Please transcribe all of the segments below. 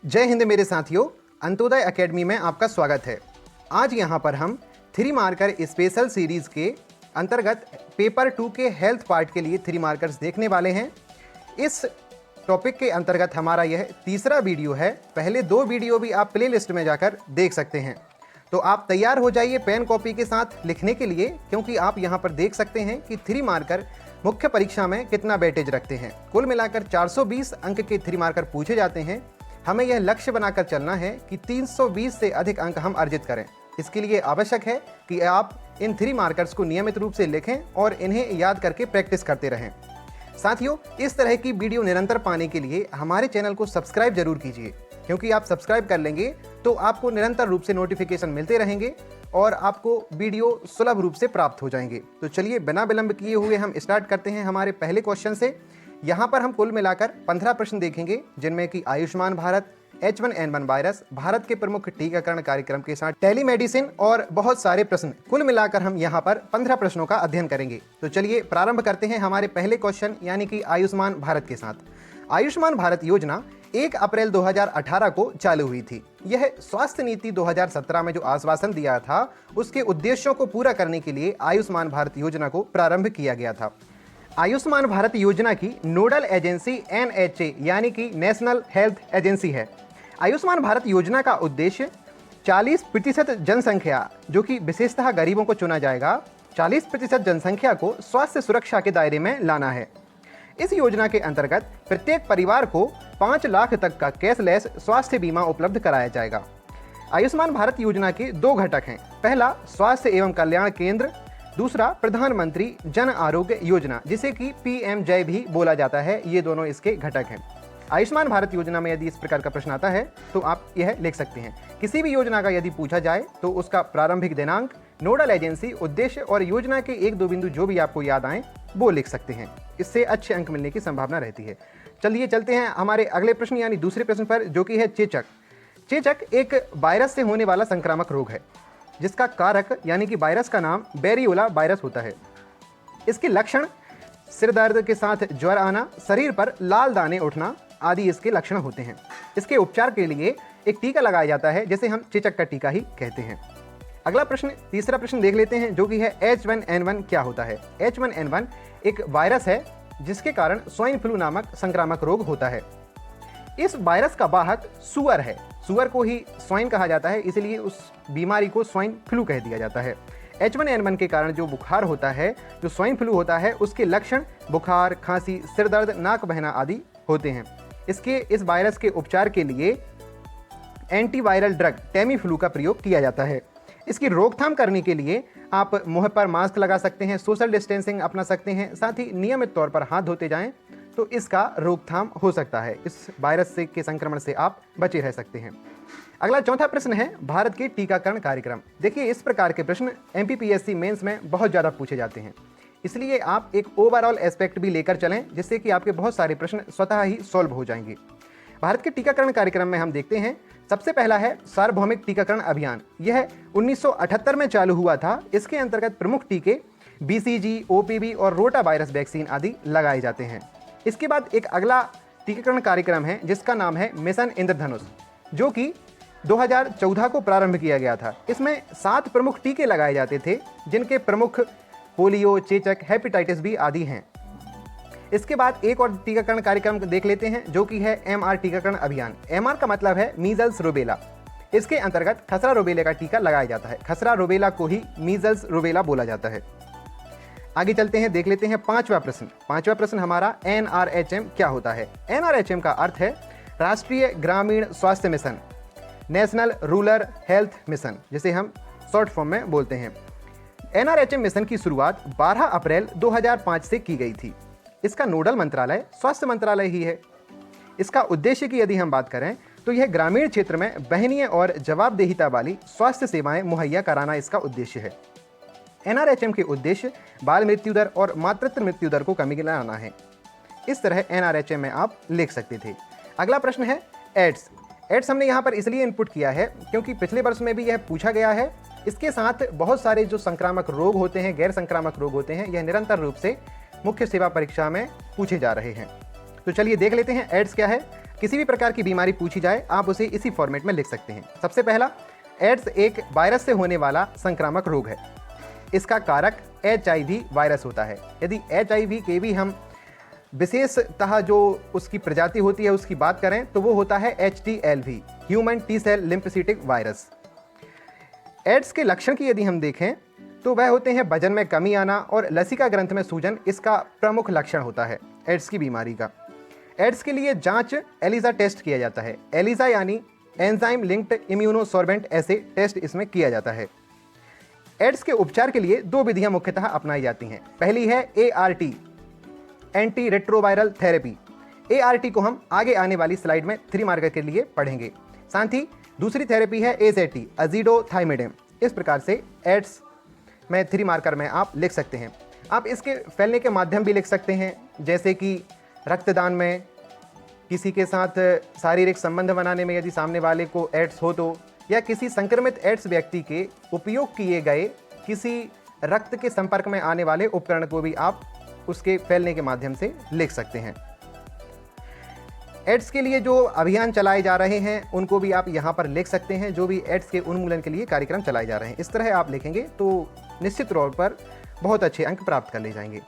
जय हिंद मेरे साथियों, अंत्योदय एकेडमी में आपका स्वागत है। आज यहाँ पर हम 3 मार्कर स्पेशल सीरीज के अंतर्गत पेपर 2 के हेल्थ पार्ट के लिए 3 मार्कर्स देखने वाले हैं। इस टॉपिक के अंतर्गत हमारा यह तीसरा वीडियो है। पहले 2 वीडियो भी आप प्लेलिस्ट में जाकर देख सकते हैं। तो आप तैयार हो जाइए पेन कॉपी के साथ लिखने के लिए, क्योंकि आप यहाँ पर देख सकते हैं कि 3 मार्कर मुख्य परीक्षा में कितना वेटेज रखते हैं। कुल मिलाकर 420 अंक के 3 मार्कर पूछे जाते हैं। हमें यह लक्ष्य बनाकर चलना है कि 320 से अधिक अंक हम अर्जित करें। इसके लिए आवश्यक है कि आप इन 3 मार्कर्स को नियमित रूप से लिखें और इन्हें याद करके प्रैक्टिस करते रहें। साथियों, इस तरह की वीडियो निरंतर पाने के लिए हमारे चैनल को सब्सक्राइब जरूर कीजिए, क्योंकि आप सब्सक्राइब कर लेंगे तो आपको निरंतर रूप से नोटिफिकेशन मिलते रहेंगे और आपको वीडियो सुलभ रूप से प्राप्त हो जाएंगे। तो चलिए बिना विलंब किए हुए हम स्टार्ट करते हैं हमारे पहले क्वेश्चन से। यहाँ पर हम कुल मिलाकर 15 प्रश्न देखेंगे, जिनमें कि आयुष्मान भारत, H1N1 वायरस, भारत के प्रमुख टीकाकरण कार्यक्रम के साथ टेलीमेडिसिन और बहुत सारे प्रश्न। कुल मिलाकर हम यहाँ पर 15 प्रश्नों का अध्ययन करेंगे। तो चलिए प्रारंभ करते हैं हमारे पहले क्वेश्चन यानी कि आयुष्मान भारत के साथ। आयुष्मान भारत योजना 1 अप्रैल 2018 को चालू हुई थी। यह स्वास्थ्य नीति 2017 में जो आश्वासन दिया था, उसके उद्देश्यों को पूरा करने के लिए आयुष्मान भारत योजना को प्रारंभ किया गया था। आयुष्मान भारत योजना की नोडल एजेंसी NHA यानी कि नेशनल हेल्थ एजेंसी है। आयुष्मान भारत योजना का उद्देश्य 40% जनसंख्या, जो कि विशेषतः गरीबों को चुना जाएगा, 40% जनसंख्या को स्वास्थ्य सुरक्षा के दायरे में लाना है। इस योजना के अंतर्गत प्रत्येक परिवार को 5 लाख तक का कैशलेस स्वास्थ्य बीमा उपलब्ध कराया जाएगा। आयुष्मान भारत योजना के 2 घटक हैं। पहला स्वास्थ्य एवं कल्याण केंद्र, दूसरा प्रधानमंत्री जन आरोग्य योजना, जिसे कि PMJ भी बोला जाता है। ये दोनों इसके घटक हैं। आयुष्मान भारत योजना में यदि इस प्रकार का प्रश्न आता है तो आप यह लिख सकते हैं। किसी भी योजना का यदि पूछा जाए तो उसका प्रारंभिक दिनांक, नोडल एजेंसी, उद्देश्य और योजना के 1-2 बिंदु जो भी आपको याद आए वो लिख सकते हैं। इससे अच्छे अंक मिलने की संभावना रहती है। चलिए चलते हैं हमारे अगले प्रश्न यानी दूसरे प्रश्न पर, जो कि है चेचक। चेचक एक वायरस से होने वाला संक्रामक रोग है, जिसका कारक यानी कि वायरस का नाम वेरियोला वायरस होता है। इसके लक्षण सिर दर्द के साथ ज्वर आना, शरीर पर लाल दाने उठना आदि इसके लक्षण होते हैं। इसके उपचार के लिए एक टीका लगाया जाता है, जिसे हम चेचक का टीका ही कहते हैं। अगला प्रश्न, तीसरा प्रश्न देख लेते हैं, जो कि है H1N1 क्या होता है। H1N1 एक वायरस है जिसके कारण स्वाइन फ्लू नामक संक्रामक रोग होता है। इस वायरस का वाहक सुअर है। सुअर को ही स्वाइन कहा जाता है, इसलिए उस बीमारी को स्वाइन फ्लू कह दिया जाता है। H1N1 के कारण जो बुखार होता है, जो स्वाइन फ्लू होता है, उसके लक्षण बुखार, खांसी, सिर दर्द, नाक बहना आदि होते हैं। इस वायरस के उपचार के लिए एंटीवायरल ड्रग टेमीफ्लू का प्रयोग किया जाता है। इसकी रोकथाम करने के लिए आप मुंह पर मास्क लगा सकते हैं, सोशल डिस्टेंसिंग अपना सकते हैं, साथ ही नियमित तौर पर हाथ धोते जाएं, तो इसका रोकथाम हो सकता है। इस वायरस के संक्रमण से आप बचे रह सकते हैं। अगला चौथा प्रश्न है भारत के टीकाकरण कार्यक्रम। देखिए, इस प्रकार के प्रश्न MPPSC मेंस में बहुत ज़्यादा पूछे जाते हैं, इसलिए आप एक ओवरऑल एस्पेक्ट भी लेकर चलें, जिससे कि आपके बहुत सारे प्रश्न स्वतः ही सॉल्व हो जाएंगे। भारत के टीकाकरण कार्यक्रम में हम देखते हैं, सबसे पहला है सार्वभौमिक टीकाकरण अभियान। यह 1978 में चालू हुआ था। इसके अंतर्गत प्रमुख टीके BCG, OPV और रोटा वायरस वैक्सीन आदि लगाए जाते हैं। इसके बाद एक अगला टीकाकरण कार्यक्रम है, जिसका नाम है मिशन इंद्रधनुष, जो कि 2014 को प्रारंभ किया गया था। इसमें 7 प्रमुख टीके लगाए जाते थे, जिनके प्रमुख पोलियो, चेचक, हेपेटाइटिस बी आदि हैं। इसके बाद एक और टीकाकरण कार्यक्रम देख लेते हैं, जो कि है MR टीकाकरण अभियान। MR का मतलब है मीजल्स रूबेला। इसके अंतर्गत खसरा रूबेला का टीका लगाया जाता है। खसरा रूबेला को ही मीजल्स रूबेला बोला जाता है। आगे चलते हैं, देख लेते हैं पांचवा प्रश्न। पांचवा प्रश्न हमारा NRHM क्या होता है। NRHM का अर्थ है राष्ट्रीय ग्रामीण स्वास्थ्य mission, national rural health mission, जिसे हम शॉर्ट फॉर्म में बोलते हैं। NRHM मिशन की शुरुआत 12 अप्रैल 2005 से की गई थी। इसका नोडल मंत्रालय स्वास्थ्य मंत्रालय ही है। इसका उद्देश्य की यदि हम बात करें तो यह ग्रामीण क्षेत्र में वहनीय और जवाबदेहिता वाली स्वास्थ्य सेवाएं मुहैया कराना इसका उद्देश्य है। NRHM के उद्देश्य बाल मृत्यु दर और मातृत्व मृत्यु दर को कमी लाना है। इस तरह NRHM में आप लिख सकते थे। अगला प्रश्न है एड्स। एड्स हमने यहाँ पर इसलिए इनपुट किया है क्योंकि पिछले वर्ष में भी यह पूछा गया है। इसके साथ बहुत सारे जो संक्रामक रोग होते हैं, गैर संक्रामक रोग होते हैं, यह निरंतर रूप से मुख्य सेवा परीक्षा में पूछे जा रहे हैं। तो चलिए देख लेते हैं एड्स क्या है। किसी भी प्रकार की बीमारी पूछी जाए आप उसे इसी फॉर्मेट में लिख सकते हैं। सबसे पहला, एड्स एक वायरस से होने वाला संक्रामक रोग है। इसका कारक HIV वायरस होता है। यदि HIV के भी हम विशेषतः जो उसकी प्रजाति होती है उसकी बात करें तो वो होता है HTLV, human T cell lymphocytic virus. AIDS के लक्षण की यदि हम देखें तो वह होते हैं वजन में कमी आना और लसिका ग्रंथ में सूजन, इसका प्रमुख लक्षण होता है एड्स की बीमारी का। एड्स के लिए जांच एलिसा टेस्ट किया जाता है। एलिसा यानी एंजाइम लिंक्ड इम्यूनोसॉर्बेंट ऐसे टेस्ट इसमें किया जाता है। एड्स के उपचार के लिए 2 विधियां मुख्यतः अपनाई जाती हैं। पहली है ART, anti retroviral therapy. ART को हम आगे आने वाली स्लाइड में 3 मार्कर के लिए पढ़ेंगे। साथ ही दूसरी थेरेपी है AZT, अजीडोथाइमिडिन। इस प्रकार से एड्स में 3 मार्कर में आप लिख सकते हैं। आप इसके फैलने के माध्यम भी लिख सकते हैं, जैसे कि रक्तदान में, किसी के साथ शारीरिक संबंध बनाने में यदि सामने वाले को एड्स हो तो, या किसी संक्रमित एड्स व्यक्ति के उपयोग किए गए किसी रक्त के संपर्क में आने वाले उपकरण को भी आप उसके फैलने के माध्यम से लिख सकते हैं। एड्स के लिए जो अभियान चलाए जा रहे हैं उनको भी आप यहाँ पर लिख सकते हैं, जो भी एड्स के उन्मूलन के लिए कार्यक्रम चलाए जा रहे हैं। इस तरह आप लिखेंगे तो निश्चित तौर पर बहुत अच्छे अंक प्राप्त कर ले जाएंगे।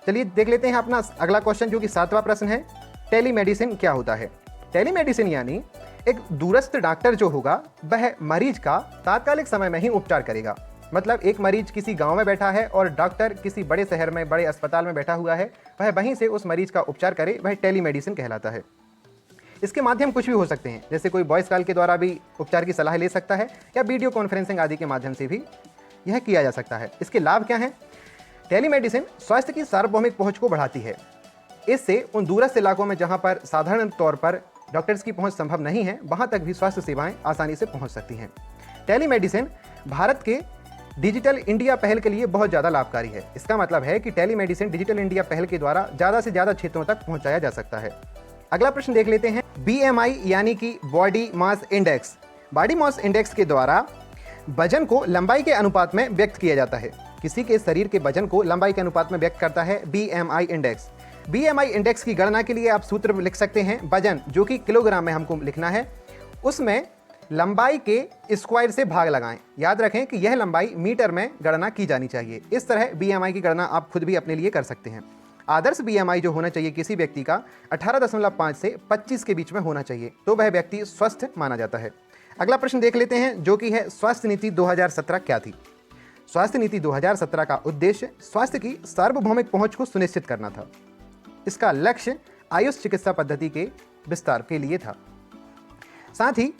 चलिए देख लेते हैं अपना अगला क्वेश्चन, जो कि 7वां प्रश्न है। टेलीमेडिसिन क्या होता है? टेलीमेडिसिन यानी एक दूरस्थ डॉक्टर जो होगा वह मरीज का तात्कालिक समय में ही उपचार करेगा। मतलब एक मरीज किसी गांव में बैठा है और डॉक्टर किसी बड़े शहर में, बड़े अस्पताल में बैठा हुआ है, वह वहीं से उस मरीज का उपचार करे, वह टेलीमेडिसिन कहलाता है। इसके माध्यम कुछ भी हो सकते हैं, जैसे कोई वॉइस कॉल के द्वारा भी उपचार की सलाह ले सकता है या वीडियो कॉन्फ्रेंसिंग आदि के माध्यम से भी यह किया जा सकता है। इसके लाभ क्या हैं? टेलीमेडिसिन स्वास्थ्य की सार्वभौमिक पहुंच को बढ़ाती है। इससे उन दूरस्थ इलाकों में जहां पर साधारण तौर पर डॉक्टर्स की पहुंच संभव नहीं है, वहां तक भी स्वास्थ्य सेवाएं आसानी से पहुंच सकती हैं। टेलीमेडिसिन भारत के डिजिटल इंडिया पहल के लिए बहुत ज़्यादा लाभकारी है। इसका मतलब है कि टेलीमेडिसिन डिजिटल इंडिया पहल के द्वारा ज़्यादा से ज़्यादा क्षेत्रों तक पहुंचाया जा सकता है। अगला प्रश्न देख लेते हैं। BMI यानी कि body mass index. Body mass index के द्वारा वजन को लंबाई के अनुपात में व्यक्त किया जाता है। किसी के शरीर के वजन को लंबाई के अनुपात में व्यक्त करता है BMI इंडेक्स। BMI इंडेक्स की गणना के लिए आप सूत्र लिख सकते हैं। वजन जो कि किलोग्राम में हमको लिखना है, उसमें लंबाई के स्क्वायर से भाग लगाएं। याद रखें कि यह लंबाई मीटर में गणना की जानी चाहिए। इस तरह BMI की गणना आप खुद भी अपने लिए कर सकते हैं। आदर्श BMI जो होना चाहिए किसी व्यक्ति का 18.5 से 25 के बीच में होना चाहिए, तो वह व्यक्ति स्वस्थ माना जाता है। अगला प्रश्न देख लेते हैं, जो कि है स्वास्थ्य नीति 2017 क्या थी? स्वास्थ्य नीति 2017 का उद्देश्य स्वास्थ्य की सार्वभौमिक पहुंच को सुनिश्चित करना था। इसका लक्ष्य आयुष चिकित्सा पद्धति के विस्तार के लिए था। साथ ही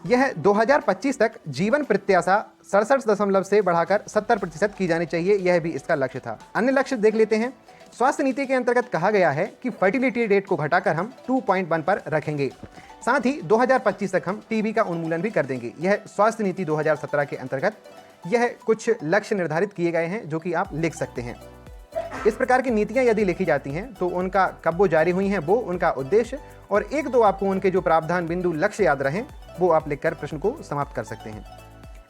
यह 2025 तक जीवन प्रत्याशा 67 से बढ़ाकर 70% की जानी चाहिए, यह भी इसका लक्ष्य था। अन्य लक्ष्य देख लेते हैं। स्वास्थ्य नीति के अंतर्गत कहा गया है कि फर्टिलिटी रेट को घटाकर हम 2.1 पर रखेंगे। साथ ही 2025 तक हम टीबी का उन्मूलन भी कर देंगे। यह स्वास्थ्य नीति 2017 के अंतर्गत यह कुछ लक्ष्य निर्धारित किए गए हैं, जो कि आप लिख सकते हैं। इस प्रकार की नीतियां यदि लिखी जाती हैं तो उनका कब वो जारी हुई हैं, वो, उनका उद्देश्य और 1-2 आपको उनके जो प्रावधान बिंदु लक्ष्य याद रहें, वो आप लिखकर प्रश्न को समाप्त कर सकते हैं।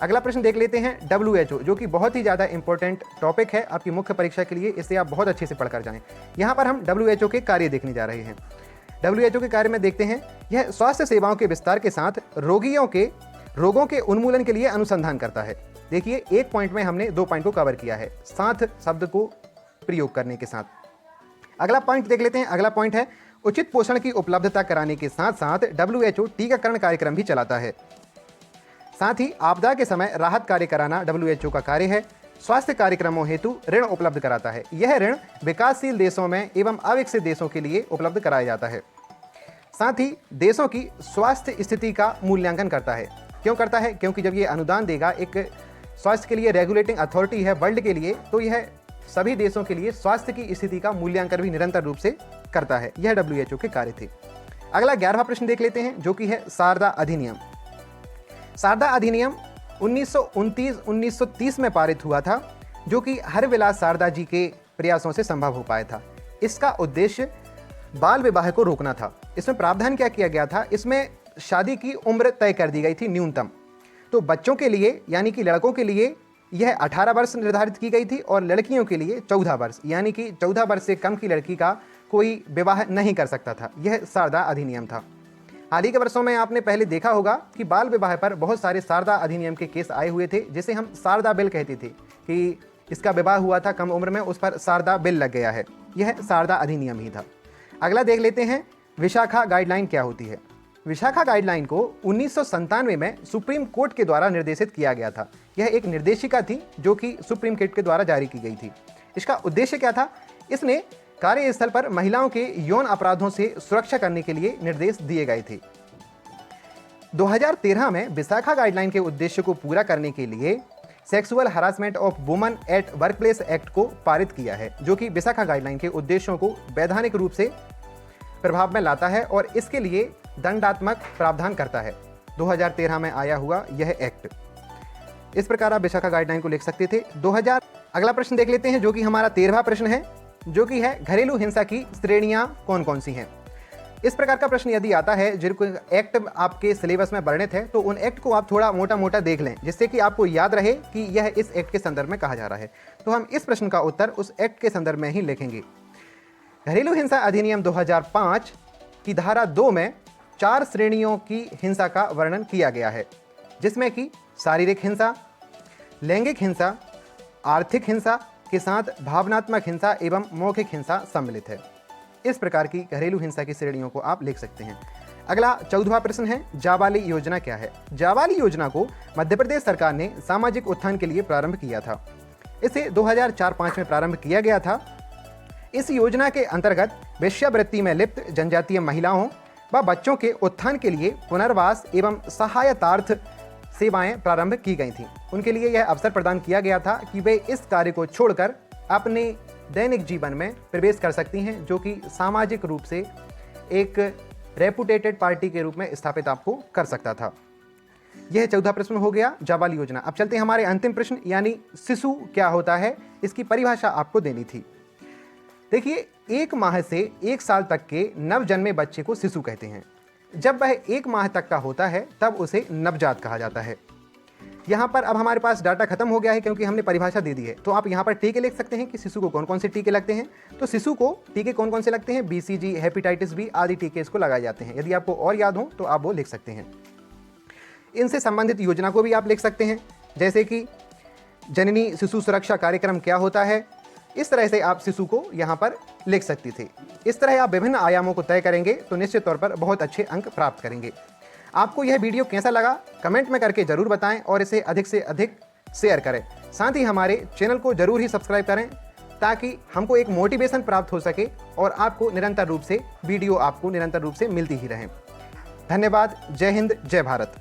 अगला प्रश्न देख लेते हैं। WHO, जो कि बहुत ही ज़्यादा इंपॉर्टेंट टॉपिक है आपकी मुख्य परीक्षा के लिए, इसे आप बहुत अच्छे से पढ़कर जाएं। यहाँ पर हम WHO के कार्य देखने जा रहे हैं। WHO के कार्य में देखते हैं, यह स्वास्थ्य सेवाओं के विस्तार के साथ रोगों के उन्मूलन के लिए अनुसंधान करता है। देखिए, एक पॉइंट में हमने 2 पॉइंट को कवर किया है, साथ शब्द को प्रयोग करने के साथ। अगला पॉइंट देख लेते हैं। अगला पॉइंट है, उचित पोषण की उपलब्धता कराने के साथ साथ WHO टीकाकरण कार्यक्रम भी चलाता है। साथ ही आपदा के समय राहत कार्य कराना WHO का कार्य है। स्वास्थ्य कार्यक्रमों हेतु ऋण उपलब्ध कराता है। यह ऋण विकासशील देशों में एवं अविकसित देशों के लिए उपलब्ध कराया जाता है। साथ ही देशों की स्वास्थ्य स्थिति का मूल्यांकन करता है। क्यों करता है? क्योंकि जब ये अनुदान देगा, एक स्वास्थ्य के लिए रेगुलेटिंग अथॉरिटी है वर्ल्ड के लिए, तो यह सभी देशों के लिए स्वास्थ्य की स्थिति का मूल्यांकन भी निरंतर रूप से करता है। यह WHO के कार्य थे। अगला 11वां प्रश्न देख लेते हैं, जो कि है शारदा अधिनियम। शारदा अधिनियम 1929-1930 में पारित हुआ था, जो कि हरविलास शारदा जी के प्रयासों से संभव हो पाया था। इसका उद्देश्य बाल विवाह को रोकना था। इसमें प्रावधान क्या किया गया था? इसमें शादी की उम्र तय कर दी गई थी न्यूनतम। तो बच्चों के लिए यानी कि लड़कों के लिए यह 18 वर्ष निर्धारित की गई थी और लड़कियों के लिए 14 वर्ष, यानी कि 14 वर्ष से कम की लड़की का कोई विवाह नहीं कर सकता था। यह शारदा अधिनियम था। हाल ही के वर्षों में आपने पहले देखा होगा कि बाल विवाह पर बहुत सारे शारदा अधिनियम के केस आए हुए थे, जिसे हम शारदा बिल कहते थे कि इसका विवाह हुआ था कम उम्र में, उस पर शारदा बिल लग गया है। यह शारदा अधिनियम ही था। अगला देख लेते हैं विशाखा गाइडलाइन क्या होती है। विशाखा गाइडलाइन को 1997 में सुप्रीम कोर्ट के द्वारा निर्देशित किया गया था। यह एक निर्देशिका थी जो कि सुप्रीम कोर्ट के द्वारा जारी की गई थी। इसका उद्देश्य क्या था? इसने कार्यस्थल पर महिलाओं के यौन अपराधों से सुरक्षा करने के लिए निर्देश दिए गए थे। 2013 में विशाखा गाइडलाइन के उद्देश्य को पूरा करने के लिए sexual harassment of woman at workplace act को पारित किया है, जो कि विशाखा गाइडलाइन के उद्देश्यों को वैधानिक रूप से प्रभाव में लाता है और इसके लिए दंडात्मक प्रावधान करता है। 2013 में आया हुआ यह एक्ट। इस प्रकार आप विशाखा गाइडलाइन को लिख सकते थे। अगला प्रश्न देख लेते हैं, जो कि हमारा 13वां प्रश्न है, जो कि है घरेलू हिंसा की श्रेणियां कौन कौन सी हैं। इस प्रकार का प्रश्न यदि आता है, जिनको एक्ट आपके सिलेबस में वर्णित है, तो उन एक्ट को आप थोड़ा मोटा मोटा देख लें, जिससे कि आपको याद रहे कि यह इस एक्ट के संदर्भ में कहा जा रहा है। तो हम इस प्रश्न का उत्तर उस एक्ट के संदर्भ में ही लिखेंगे। घरेलू हिंसा अधिनियम 2005 की धारा 2 में 4 श्रेणियों की हिंसा का वर्णन किया गया है, जिसमें कि शारीरिक हिंसा, लैंगिक हिंसा, आर्थिक हिंसा के साथ भावनात्मक हिंसा एवं मौखिक हिंसा सम्मिलित है। इस प्रकार की घरेलू हिंसा की श्रेणियों को आप लिख सकते हैं। अगला 14वां प्रश्न है, जाबाली योजना क्या है। जाबाली योजना को मध्य प्रदेश सरकार ने सामाजिक उत्थान के लिए प्रारंभ किया था। इसे 2004-05 में प्रारंभ किया गया था। इस योजना के अंतर्गत वेश्यावृत्ति में लिप्त जनजातीय महिलाओं व बच्चों के उत्थान के लिए पुनर्वास एवं सहायतार्थ सेवाएं प्रारंभ की गई थीं। उनके लिए यह अवसर प्रदान किया गया था कि वे इस कार्य को छोड़कर अपने दैनिक जीवन में प्रवेश कर सकती हैं, जो कि सामाजिक रूप से एक रेपुटेटेड पार्टी के रूप में स्थापित आपको कर सकता था। यह 14वां प्रश्न हो गया, जाबाली योजना। अब चलते हैं हमारे अंतिम प्रश्न, यानी शिशु क्या होता है, इसकी परिभाषा आपको देनी थी। देखिए, 1 माह से 1 साल तक के नवजन्मे बच्चे को शिशु कहते हैं। जब वह 1 माह तक का होता है तब उसे नवजात कहा जाता है। यहाँ पर अब हमारे पास डाटा खत्म हो गया है, क्योंकि हमने परिभाषा दे दी है। तो आप यहाँ पर टीके लिख सकते हैं कि शिशु को कौन कौन से टीके लगते हैं। तो शिशु को टीके कौन कौन से लगते हैं? BCG, हेपेटाइटिस बी आदि टीके इसको लगाए जाते हैं। यदि आपको और याद हो तो आप वो लिख सकते हैं। इनसे संबंधित योजना को भी आप लिख सकते हैं, जैसे कि जननी शिशु सुरक्षा कार्यक्रम क्या होता है। इस तरह से आप शिशु को यहाँ पर लिख सकते थे। इस तरह आप विभिन्न आयामों को तय करेंगे तो निश्चित तौर पर बहुत अच्छे अंक प्राप्त करेंगे। आपको यह वीडियो कैसा लगा कमेंट में करके जरूर बताएं और इसे अधिक से अधिक शेयर करें। साथ ही हमारे चैनल को जरूर ही सब्सक्राइब करें, ताकि हमको एक मोटिवेशन प्राप्त हो सके और आपको निरंतर रूप से वीडियो आपको निरंतर रूप से मिलती ही रहें। धन्यवाद। जय हिंद, जय भारत।